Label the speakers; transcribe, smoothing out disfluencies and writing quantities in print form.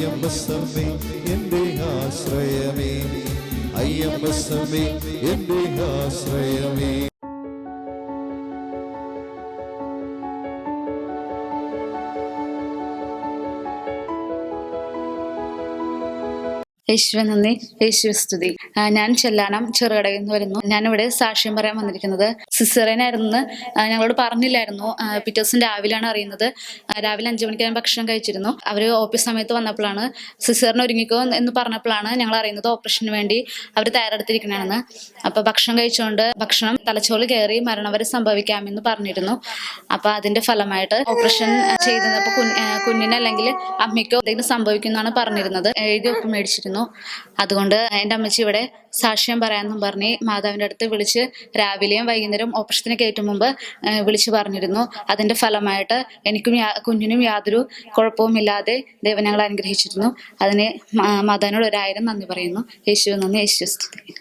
Speaker 1: അയ്യപ്പസ്വാമി എൻ്റെ ആശ്രയമേ, അയ്യപ്പസ്വാമി എൻ്റെ ആശ്രയമേ.
Speaker 2: യേശുവെ നന്ദി, യേശുവെ സ്തുതി. ഞാൻ ചെല്ലാനം ചെറുകടയിൽ നിന്ന് വരുന്നു. ഞാനിവിടെ സാക്ഷ്യം പറയാൻ വന്നിരിക്കുന്നത് സിസേറിയനായിരുന്നു. ഞങ്ങളോട് പറഞ്ഞില്ലായിരുന്നു. പിറ്റേ ദിവസം രാവിലെയാണ് അറിയുന്നത്. രാവിലെ 5 മണിക്ക് ഞാൻ ഭക്ഷണം കഴിച്ചിരുന്നു. അവർ ഓഫീസ് സമയത്ത് വന്നപ്പോഴാണ് സിസേറിന് ഒരുങ്ങിക്കോ എന്ന് പറഞ്ഞപ്പോഴാണ് ഞങ്ങൾ അറിയുന്നത് ഓപ്പറേഷന് വേണ്ടി അവർ തയ്യാറെടുത്തിരിക്കണമെന്ന്. അപ്പോൾ ഭക്ഷണം കഴിച്ചുകൊണ്ട് ഭക്ഷണം തലച്ചോറിൽ കയറി മരണം വരെ സംഭവിക്കാമെന്ന് പറഞ്ഞിരുന്നു. അപ്പോൾ അതിന്റെ ഫലമായിട്ട് ഓപ്പറേഷൻ ചെയ്തപ്പോൾ കുഞ്ഞിന് അല്ലെങ്കിൽ അമ്മയ്ക്കോ എന്തെങ്കിലും സംഭവിക്കുമെന്നാണ് പറഞ്ഞിരുന്നത്. എഴുതി ഒപ്പ് മേടിച്ചിരുന്നു. അതുകൊണ്ട് എൻ്റെ അമ്മച്ചി ഇവിടെ സാക്ഷ്യം പറയാമെന്നും പറഞ്ഞ് മാതാവിൻ്റെ അടുത്ത് വിളിച്ച് രാവിലെയും വൈകുന്നേരം ഓപ്പറേഷത്തിന് കയറ്റും മുമ്പ് വിളിച്ചു പറഞ്ഞിരുന്നു. അതിൻ്റെ ഫലമായിട്ട് എനിക്കും കുഞ്ഞിനും യാതൊരു കുഴപ്പവുമില്ലാതെ ദൈവം ഞങ്ങളെ അനുഗ്രഹിച്ചിരുന്നു. അതിന് മാതാവിനോട് 1000 നന്ദി പറയുന്നു. യേശുവേ നന്ദി, യേശുവേ സ്തുതി.